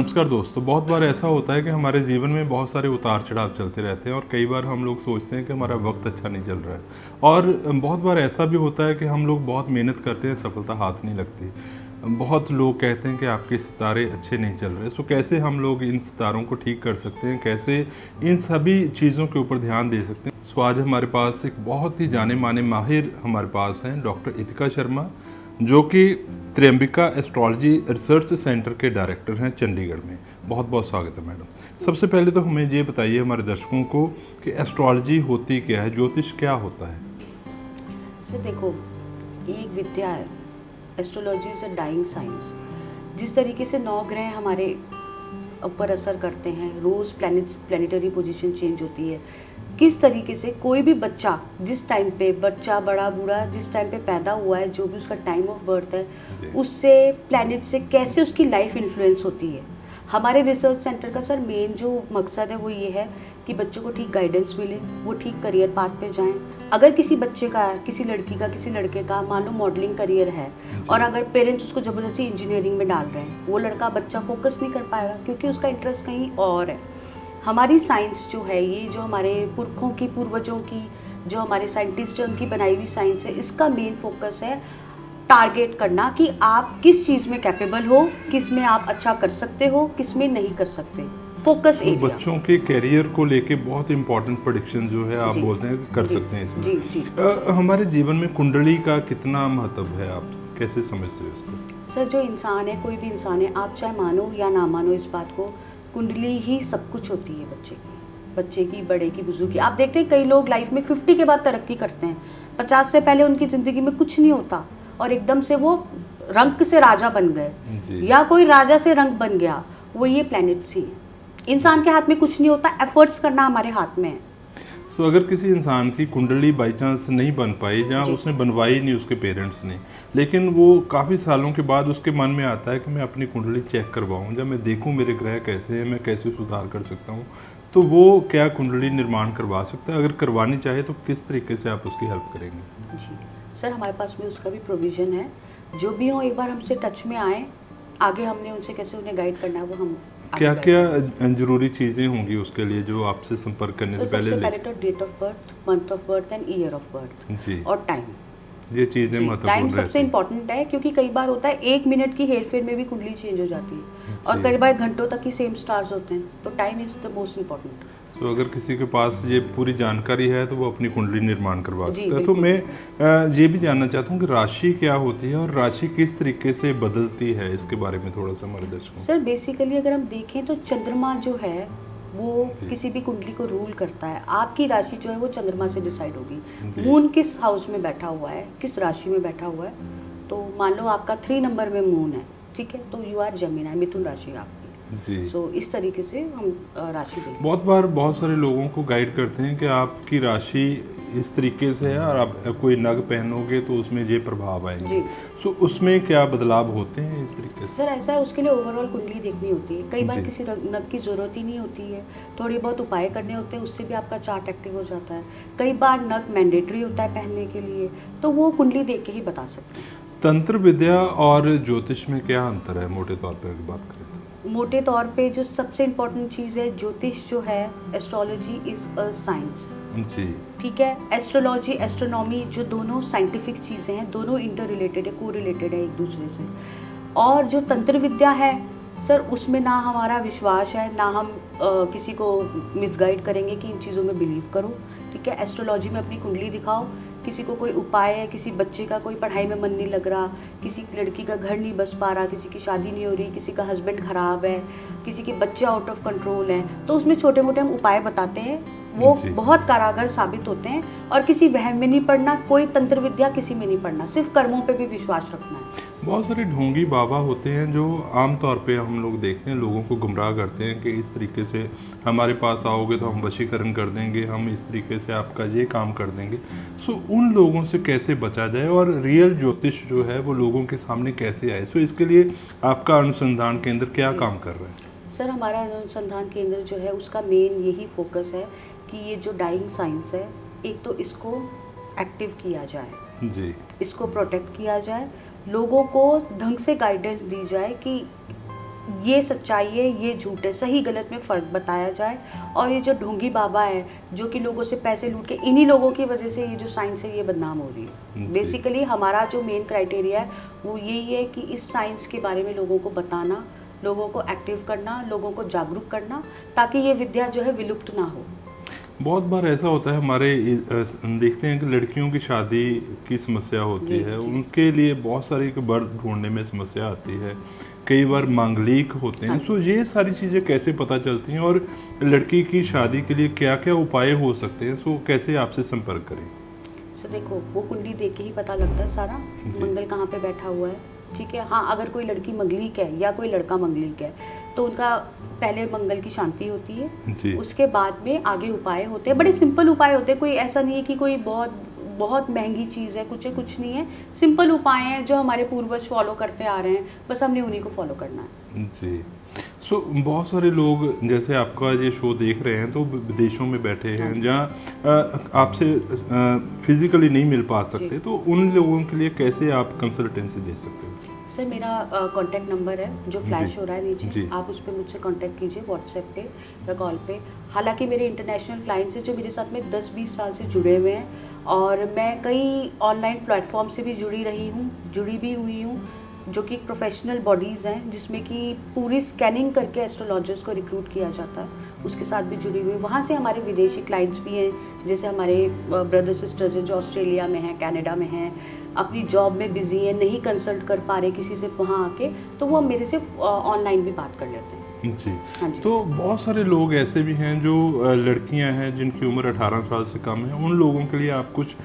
नमस्कार दोस्तों। बहुत बार ऐसा होता है कि हमारे जीवन में बहुत सारे उतार चढ़ाव चलते रहते हैं और कई बार हम लोग सोचते हैं कि हमारा वक्त अच्छा नहीं चल रहा है, और बहुत बार ऐसा भी होता है कि हम लोग बहुत मेहनत करते हैं, सफलता हाथ नहीं लगती। बहुत लोग कहते हैं कि आपके सितारे अच्छे नहीं चल रहे। सो कैसे हम लोग इन सितारों को ठीक कर सकते हैं, कैसे इन सभी चीज़ों के ऊपर ध्यान दे सकते हैं। सो आज हमारे पास एक बहुत ही जाने माने माहिर हमारे पास हैं, डॉक्टर इतिका शर्मा, जो कि त्र्यंबिका एस्ट्रोलॉजी रिसर्च सेंटर के डायरेक्टर हैं चंडीगढ़ में। बहुत बहुत स्वागत है मैडम। सबसे पहले तो हमें ये बताइए हमारे दर्शकों को कि एस्ट्रोलॉजी होती क्या है, ज्योतिष क्या होता है। सर देखो, ये एक विद्या है। Astrology is a dying science. जिस तरीके से 9 ग्रह हमारे ऊपर असर करते हैं, रोज प्लैनेटरी पोजीशन चेंज होती है, किस तरीके से कोई भी बच्चा जिस टाइम पे, बच्चा बड़ा बूढ़ा जिस टाइम पे पैदा हुआ है, जो भी उसका टाइम ऑफ बर्थ है, उससे प्लैनेट से कैसे उसकी लाइफ इन्फ्लुएंस होती है। हमारे रिसर्च सेंटर का सर मेन जो मकसद है वो ये है कि बच्चों को ठीक गाइडेंस मिले, वो ठीक करियर पाथ पे जाएं। अगर किसी बच्चे का, किसी लड़की का, किसी लड़के का मान लो मॉडलिंग करियर है और अगर पेरेंट्स उसको ज़बरदस्ती इंजीनियरिंग में डाल रहे हैं, वो लड़का बच्चा फोकस नहीं कर पाएगा क्योंकि उसका इंटरेस्ट कहीं और है। हमारी साइंस जो है, ये जो हमारे पुरखों की, पूर्वजों की, जो हमारे साइंटिस्ट हैं उनकी बनाई हुई साइंस है, इसका मेन फोकस है टारगेट करना कि आप किस चीज़ में कैपेबल हो, किस में आप अच्छा कर सकते हो, किस में नहीं कर सकते। Focus area. बच्चों के करियर को लेके बहुत इंपॉर्टेंट प्रेडिक्शन जो है आप बोलते हैं कर सकते हैं इसमें। जी। हमारे जीवन में कुंडली का कितना महत्व है, आप कैसे समझते हो इसको। सर जो इंसान है, कोई भी इंसान है, आप चाहे मानो या ना मानो इस बात को, कुंडली ही सब कुछ होती है बच्चे की, बड़े की, बुजुर्ग की। आप देखते हैं कई लोग लाइफ में 50 के बाद तरक्की करते हैं, 50 से पहले उनकी ज़िंदगी में कुछ नहीं होता और एकदम से वो रंक से राजा बन गए या कोई राजा से रंक बन गया। वो ये प्लैनेट्स ही है। इंसान के हाथ में कुछ नहीं होता, एफर्ट्स करना हमारे हाथ में है। तो अगर किसी इंसान की कुंडली बाई चांस नहीं बन पाई, जहाँ उसने बनवाई नहीं उसके पेरेंट्स ने, लेकिन वो काफ़ी सालों के बाद उसके मन में आता है कि मैं अपनी कुंडली चेक करवाऊँ, जब मैं देखूँ मेरे ग्रह कैसे हैं, मैं कैसे सुधार कर सकता हूँ, तो वो क्या कुंडली निर्माण करवा सकता है। अगर करवानी चाहे तो किस तरीके से आप उसकी हेल्प करेंगे। जी सर, हमारे पास में उसका भी प्रोविज़न है। जो भी हो एक बार हमसे टच में आए, आगे हमने उनसे कैसे उन्हें गाइड करना है वो हम क्या क्या जरूरी चीज़ें होंगी उसके लिए जो आपसे संपर्क करने से पहले। सबसे पहले तो date of birth, month of birth and year of birth जी, और टाइम। ये चीज़ें महत्वपूर्ण टाइम सबसे इम्पोर्टेंट है क्योंकि कई बार होता है 1 मिनट की हेरफेर में भी कुंडली चेंज हो जाती है और कई बार घंटों तक ही सेम स्टार्स होते हैं, तो time is the most important. तो अगर किसी के पास ये पूरी जानकारी है तो वो अपनी कुंडली निर्माण करवा सकता है। तो मैं ये भी जानना चाहता हूँ कि राशि क्या होती है और राशि किस तरीके से बदलती है, इसके बारे में थोड़ा सा हमारे दर्शकों। सर बेसिकली अगर हम देखें तो चंद्रमा जो है वो किसी भी कुंडली को रूल करता है। आपकी राशि जो है वो चंद्रमा से डिसाइड होगी। मून किस हाउस में बैठा हुआ है, किस राशि में बैठा हुआ है। तो मान लो आपका 3 नंबर में मून है, ठीक है, तो यू आर जमीना, मिथुन राशि आपकी जी। इस तरीके से हम राशि देते हैं। बहुत बार बहुत सारे लोगों को गाइड करते हैं कि आपकी राशि इस तरीके से है और आप कोई नग पहनोगे तो उसमें ये प्रभाव आएंगे। सो उसमें क्या बदलाव होते हैं इस तरीके से। सर ऐसा है, उसके लिए ओवरऑल कुंडली देखनी होती है। कई बार किसी नग की जरूरत ही नहीं होती है, थोड़ी बहुत उपाय करने होते हैं, उससे भी आपका चार्ट एक्टिव हो जाता है। कई बार नग मैंडेटरी होता है पहनने के लिए, तो वो कुंडली देख के ही बता सकते हैं। तंत्र विद्या और ज्योतिष में क्या अंतर है, मोटे तौर पर बात करें। मोटे तौर पे जो सबसे इम्पोर्टेंट चीज़ है, ज्योतिष जो है, एस्ट्रोलॉजी इज अ साइंस जी, ठीक है। एस्ट्रोलॉजी, एस्ट्रोनॉमी जो दोनों साइंटिफिक चीज़ें हैं, दोनों इंटर रिलेटेड है, को रिलेटेड है एक दूसरे से। और जो तंत्र विद्या है सर, उसमें ना हमारा विश्वास है, ना हम किसी को मिसगाइड करेंगे कि इन चीज़ों में बिलीव करो, ठीक है। एस्ट्रोलॉजी में अपनी कुंडली दिखाओ, किसी को कोई उपाय है, किसी बच्चे का कोई पढ़ाई में मन नहीं लग रहा, किसी लड़की का घर नहीं बस पा रहा, किसी की शादी नहीं हो रही, किसी का हस्बैंड खराब है, किसी के बच्चे आउट ऑफ कंट्रोल हैं, तो उसमें छोटे मोटे हम उपाय बताते हैं, वो बहुत कारागर साबित होते हैं। और किसी वहम में नहीं पड़ना, कोई तंत्र विद्या किसी में नहीं पड़ना, सिर्फ कर्मों पे भी विश्वास रखना है। बहुत सारे ढोंगी बाबा होते हैं जो आमतौर पे हम लोग देखते हैं, लोगों को गुमराह करते हैं कि इस तरीके से हमारे पास आओगे तो हम वशीकरण कर देंगे, हम इस तरीके से आपका ये काम कर देंगे। सो उन लोगों से कैसे बचा जाए और रियल ज्योतिष जो है वो लोगों के सामने कैसे आए। सो इसके लिए आपका अनुसंधान केंद्र क्या काम कर रहा है। सर हमारा अनुसंधान केंद्र जो है उसका मेन यही फोकस है कि ये जो डाइंग साइंस है, एक तो इसको एक्टिव किया जाए जी, इसको प्रोटेक्ट किया जाए, लोगों को ढंग से गाइडेंस दी जाए कि ये सच्चाई है, ये झूठ है, सही गलत में फ़र्क बताया जाए। और ये जो ढोंगी बाबा है जो कि लोगों से पैसे लूट के, इन्हीं लोगों की वजह से ये जो साइंस है ये बदनाम हो रही है। बेसिकली हमारा जो मेन क्राइटेरिया है वो यही है कि इस साइंस के बारे में लोगों को बताना, लोगों को एक्टिव करना, लोगों को जागरूक करना, ताकि ये विद्या जो है विलुप्त ना हो। बहुत बार ऐसा होता है हमारे देखते हैं कि लड़कियों की शादी की समस्या होती है, उनके लिए बहुत सारी वर ढूंढने में समस्या आती है, कई बार मांगलिक होते हैं। सो ये सारी चीज़ें कैसे पता चलती हैं और लड़की की शादी के लिए क्या क्या उपाय हो सकते हैं? सो कैसे आपसे संपर्क करें? सर देखो, वो कुंडली देख के ही पता लगता है सारा, मंगल कहाँ पे बैठा हुआ है। ठीक है, हाँ, अगर कोई लड़की मंगलिक है या कोई लड़का मंगलिक है तो उनका पहले मंगल की शांति होती है, उसके बाद में आगे उपाय होते हैं। बड़े सिंपल उपाय होते हैं, कोई ऐसा नहीं है कि कोई बहुत महंगी चीज़ है, कुछ नहीं है। सिंपल उपाय हैं जो हमारे पूर्वज फॉलो करते आ रहे हैं, बस हमने उन्हीं को फॉलो करना है। जी। सो बहुत सारे लोग जैसे आपका ये शो देख रहे हैं तो विदेशों में बैठे हैं, जहाँ आपसे फिजिकली नहीं मिल पा सकते, तो उन लोगों के लिए कैसे आप कंसल्टेंसी दे सकते हैं? सर मेरा कांटेक्ट नंबर है जो फ्लैश हो रहा है नीचे, आप उस पर मुझसे कांटेक्ट कीजिए व्हाट्सएप पे या कॉल पे। हालांकि मेरे इंटरनेशनल क्लाइंट्स हैं जो मेरे साथ में 10-20 साल से जुड़े हुए हैं, और मैं कई ऑनलाइन प्लेटफॉर्म से भी जुड़ी भी हुई हूँ, जो कि प्रोफेशनल बॉडीज़ हैं जिसमें कि पूरी स्कैनिंग करके एस्ट्रोलॉजर्स को रिक्रूट किया जाता है, उसके साथ भी जुड़ी हुई। वहाँ से हमारे विदेशी क्लाइंट्स भी हैं, जैसे हमारे ब्रदर सिस्टर्स हैं जो ऑस्ट्रेलिया में हैं, कनाडा में हैं, अपनी जॉब में बिजी हैं, नहीं कंसल्ट कर पा रहे किसी से वहाँ आके, तो वो मेरे से ऑनलाइन भी बात कर लेते हैं। जी। हाँ जी। तो बहुत सारे लोग ऐसे भी हैं जो लड़कियां हैं जिनकी उम्र 18 साल से कम है, उन लोगों के लिए आप कुछ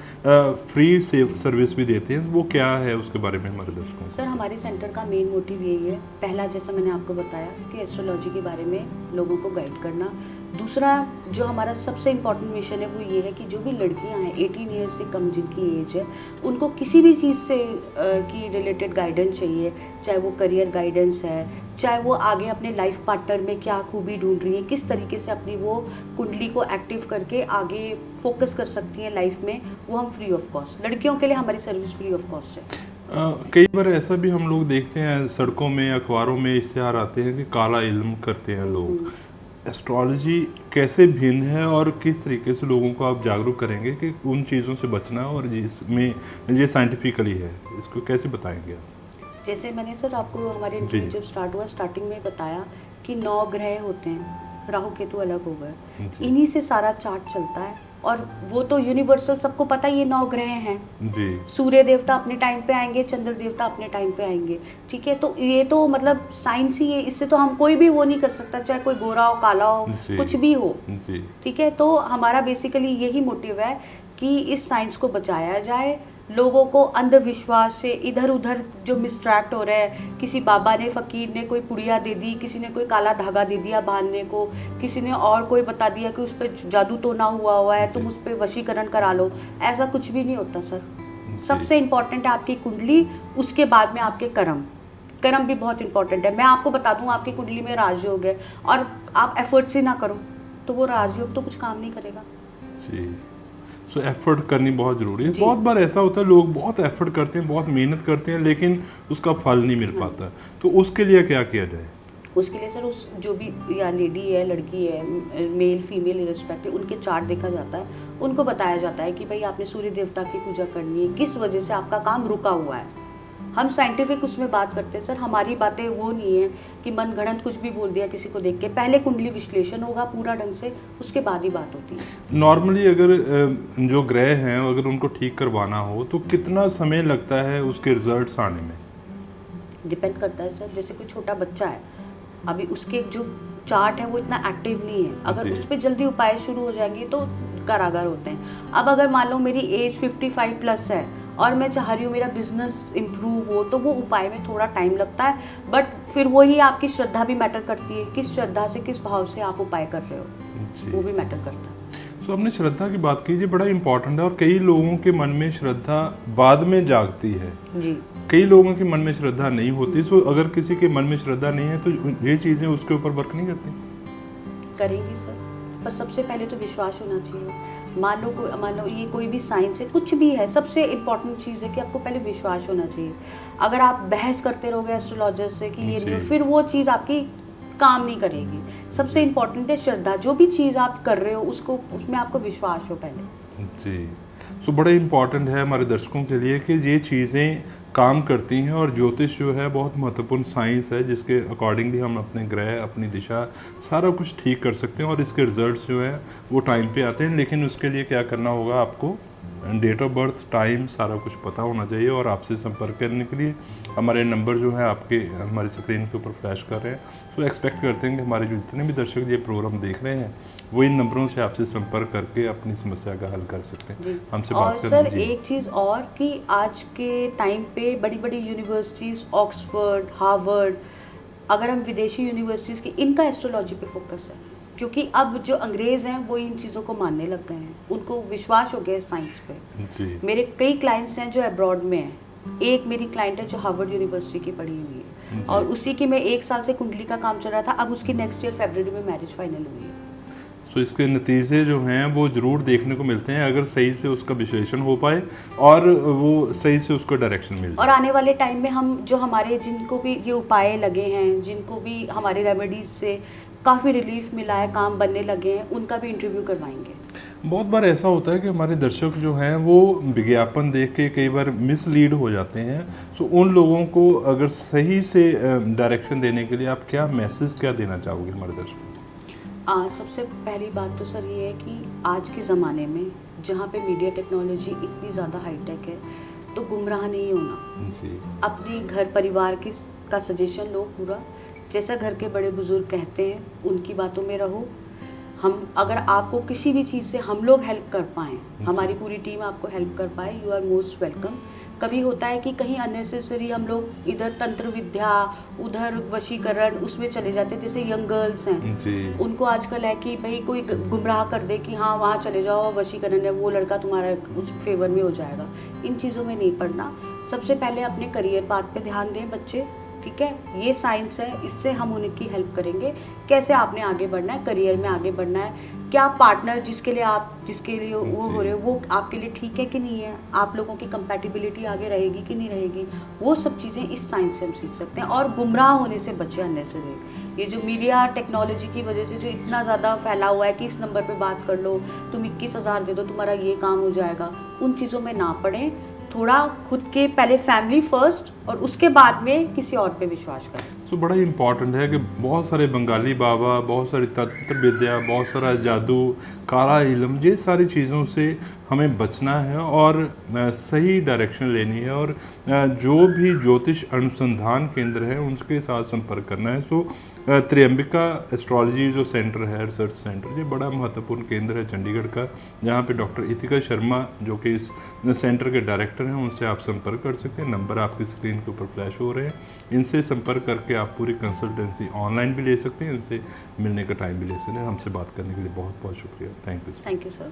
फ्री सर्विस भी देते हैं, वो क्या है उसके बारे में हमारे दर्शकों? सर हमारे सेंटर का मेन मोटिव यही है, पहला जैसा मैंने आपको बताया कि एस्ट्रोलॉजी के बारे में लोगों को गाइड करना। दूसरा जो हमारा सबसे इम्पॉर्टेंट मिशन है वो ये है कि जो भी लड़कियां हैं 18 ईयर्स से कम जिनकी एज है, उनको किसी भी चीज़ से की रिलेटेड गाइडेंस चाहिए, चाहे वो करियर गाइडेंस है, चाहे वो आगे अपने लाइफ पार्टनर में क्या खूबी ढूंढ रही है, किस तरीके से अपनी वो कुंडली को एक्टिव करके आगे फोकस कर सकती हैं लाइफ में, वो हम फ्री ऑफ कॉस्ट, लड़कियों के लिए हमारी सर्विस फ्री ऑफ कॉस्ट है। कई बार ऐसा भी हम लोग देखते हैं सड़कों में, अखबारों में इश्तिहार आते हैं कि काला इल्म करते हैं लोग। एस्ट्रोलॉजी कैसे भिन्न है और किस तरीके से लोगों को आप जागरूक करेंगे कि उन चीज़ों से बचना, और जिसमें ये साइंटिफिकली है, इसको कैसे बताएंगे आप? जैसे मैंने सर आपको हमारे इंटरव्यू जब स्टार्ट हुआ स्टार्टिंग में बताया कि 9 ग्रह होते हैं, राहु केतु अलग हो गए, इन्हीं से सारा चार्ट चलता है, और वो तो यूनिवर्सल सबको पता है, ये 9 ग्रह हैं जी। सूर्य देवता अपने टाइम पे आएंगे, चंद्र देवता अपने टाइम पे आएंगे, ठीक है। तो ये तो मतलब साइंस ही है, इससे तो हम कोई भी वो नहीं कर सकता, चाहे कोई गोरा हो, काला हो, कुछ भी हो, ठीक है। तो हमारा बेसिकली यही मोटिव है कि इस साइंस को बचाया जाए, लोगों को अंधविश्वास से इधर उधर जो मिसट्रैक्ट हो रहे हैं, किसी बाबा ने, फकीर ने कोई पुड़िया दे दी, किसी ने कोई काला धागा दे दिया बांधने को, किसी ने और कोई बता दिया कि उस पर जादू टोना हुआ है, तुम उस पर वशीकरण करा लो, ऐसा कुछ भी नहीं होता सर। सबसे इम्पॉर्टेंट है आपकी कुंडली, उसके बाद में आपके कर्म भी बहुत इंपॉर्टेंट है। मैं आपको बता दूं आपकी कुंडली में राजयोग है और आप एफर्ट्स ही ना करो तो वो राजयोग तो कुछ काम नहीं करेगा जी। सो एफर्ट करनी बहुत ज़रूरी है। बहुत बार ऐसा होता है लोग बहुत एफर्ट करते हैं, बहुत मेहनत करते हैं, लेकिन उसका फल नहीं मिल पाता, तो उसके लिए क्या किया जाए? उसके लिए सर उस जो भी या लेडी है, लड़की है, मेल फीमेल इररिस्पेक्टिव, उनके चार्ट देखा जाता है, उनको बताया जाता है कि भाई आपने सूर्य देवता की पूजा करनी है, किस वजह से आपका काम रुका हुआ है। हम साइंटिफिक उसमें बात करते हैं सर, हमारी बातें वो नहीं है कि मन गढ़ंत कुछ भी बोल दिया किसी को देख के। पहले कुंडली विश्लेषण होगा पूरा ढंग से, उसके बाद ही बात होती है। नॉर्मली अगर जो ग्रह हैं अगर उनको ठीक करवाना हो तो कितना समय लगता है उसके रिजल्ट्स आने में? डिपेंड करता है सर। जैसे कोई छोटा बच्चा है, अभी उसके जो चार्ट है वो इतना एक्टिव नहीं है, अगर उस पर जल्दी उपाय शुरू हो जाएंगे तो कारागार होते हैं। अब अगर मान लो मेरी एज 55 प्लस है और मैं चाह रही हूँ मेरा बिजनेस इम्प्रूव हो, तो वो उपाय में थोड़ा टाइम लगता है, बट फिर वही आपकी श्रद्धा भी मैटर करती है, किस श्रद्धा से, किस भाव से आप उपाय कर रहे हो, वो भी मैटर करता है। तो हमने श्रद्धा की बात की, ये बड़ा इम्पोर्टेंट है, और कई लोगों के मन में श्रद्धा बाद में जागती है जी। कई लोगों के मन में श्रद्धा नहीं होती, तो अगर किसी के मन में श्रद्धा नहीं है तो ये चीज़ें उसके ऊपर वर्क नहीं करती? करेंगी सर, पर सबसे पहले तो विश्वास होना चाहिए। मान लो ये कोई भी साइंस है, कुछ भी है, सबसे इम्पोर्टेंट चीज़ है कि आपको पहले विश्वास होना चाहिए। अगर आप बहस करते रहोगे एस्ट्रोलॉजर से कि ये नहीं, फिर वो चीज़ आपकी काम नहीं करेगी। सबसे इम्पोर्टेंट है श्रद्धा, जो भी चीज़ आप कर रहे हो उसको, उसमें आपको विश्वास हो पहले। जी, सो बड़ा इम्पॉर्टेंट है हमारे दर्शकों के लिए कि ये चीज़ें काम करती हैं, और ज्योतिष जो है बहुत महत्वपूर्ण साइंस है जिसके अकॉर्डिंगली हम अपने ग्रह, अपनी दिशा, सारा कुछ ठीक कर सकते हैं और इसके रिजल्ट्स जो है वो टाइम पे आते हैं। लेकिन उसके लिए क्या करना होगा, आपको डेट ऑफ बर्थ, टाइम, सारा कुछ पता होना चाहिए। और आपसे संपर्क करने के लिए हमारे नंबर जो है आपके हमारी स्क्रीन के ऊपर फ्लैश कर रहे हैं। सो एक्सपेक्ट करते हैं कि हमारे जो जितने भी दर्शक ये प्रोग्राम देख रहे हैं वो इन नंबरों से आपसे संपर्क करके अपनी समस्या का हल कर सकते हैं, हमसे बात करें। और सर एक चीज़ और कि आज के टाइम पे बड़ी बड़ी यूनिवर्सिटीज़, ऑक्सफोर्ड, हार्वर्ड, अगर हम विदेशी यूनिवर्सिटीज़ की, इनका एस्ट्रोलॉजी पे फोकस है, क्योंकि अब जो अंग्रेज़ हैं वो इन चीज़ों को मानने लग गए हैं, उनको विश्वास हो गया है साइंस पे। जी, मेरे कई क्लाइंट्स हैं जो अब्रॉड में हैं। एक मेरी क्लाइंट है जो हार्वर्ड यूनिवर्सिटी की पढ़ी हुई है, और उसी की मैं 1 साल से कुंडली का काम चल रहा था, अब उसकी नेक्स्ट ईयर फरवरी में मैरिज फाइनल हुई है। सो इसके नतीजे जो हैं वो ज़रूर देखने को मिलते हैं अगर सही से उसका विश्लेषण हो पाए और वो सही से उसको डायरेक्शन मिल और जाए। आने वाले टाइम में हम जो हमारे, जिनको भी ये उपाय लगे हैं, जिनको भी हमारे रेमेडीज से काफ़ी रिलीफ मिला है, काम बनने लगे हैं, उनका भी इंटरव्यू करवाएंगे। बहुत बार ऐसा होता है कि हमारे दर्शक जो हैं वो विज्ञापन देख के कई बार मिसलीड हो जाते हैं। सो उन लोगों को अगर सही से डायरेक्शन देने के लिए आप क्या मैसेज क्या देना चाहोगे हमारे दर्शकों को? सबसे पहली बात तो सर ये है कि आज के ज़माने में जहाँ पे मीडिया टेक्नोलॉजी इतनी ज़्यादा हाईटेक है, तो गुमराह नहीं होना। जी, अपनी घर परिवार की का सजेशन लो पूरा, जैसा घर के बड़े बुजुर्ग कहते हैं उनकी बातों में रहो। हम, अगर आपको किसी भी चीज़ से हम लोग हेल्प कर पाएँ, हमारी पूरी टीम आपको हेल्प कर पाए, यू आर मोस्ट वेलकम। कभी होता है कि कहीं अननेसेसरी हम लोग इधर तंत्र विद्या, उधर वशीकरण, उसमें चले जाते हैं। जैसे यंग गर्ल्स हैं जी, उनको आजकल है कि भाई कोई गुमराह कर दे कि हाँ वहाँ चले जाओ, वशीकरण है, वो लड़का तुम्हारा उस फेवर में हो जाएगा। इन चीज़ों में नहीं पड़ना। सबसे पहले अपने करियर पाथ पे ध्यान दें बच्चे, ठीक है। ये साइंस है, इससे हम उनकी हेल्प करेंगे। कैसे आपने आगे बढ़ना है, करियर में आगे बढ़ना है, क्या पार्टनर जिसके लिए वो हो रहे हो वो आपके लिए ठीक है कि नहीं है, आप लोगों की कंपैटिबिलिटी आगे रहेगी कि नहीं रहेगी, वो सब चीज़ें इस साइंस से हम सीख सकते हैं। और गुमराह होने से बचे अननेसेसरी। ये जो मीडिया टेक्नोलॉजी की वजह से जो इतना ज़्यादा फैला हुआ है कि इस नंबर पे बात कर लो, तुम 21,000 दे दो तुम्हारा ये काम हो जाएगा, उन चीज़ों में ना पड़ें। थोड़ा खुद के पहले फैमिली फर्स्ट और उसके बाद में किसी और पे विश्वास करें। सो बड़ा इम्पॉर्टेंट है कि बहुत सारे बंगाली बाबा, बहुत सारी तंत्र विद्या, बहुत सारा जादू, काला इल्म, ये सारी चीज़ों से हमें बचना है और सही डायरेक्शन लेनी है। और जो भी ज्योतिष अनुसंधान केंद्र है उनके साथ संपर्क करना है। सो त्र्यंबिका एस्ट्रोलॉजी जो सेंटर है, रिसर्च सेंटर, ये बड़ा महत्वपूर्ण केंद्र है चंडीगढ़ का, जहाँ पे डॉक्टर इतिका शर्मा जो कि इस सेंटर के डायरेक्टर हैं, उनसे आप संपर्क कर सकते हैं। नंबर आपकी स्क्रीन के ऊपर फ्लैश हो रहे हैं। इनसे संपर्क करके आप पूरी कंसल्टेंसी ऑनलाइन भी ले सकते हैं, इनसे मिलने का टाइम भी ले सकते हैं। हमसे बात करने के लिए बहुत बहुत शुक्रिया। Thank you. Thank you sir.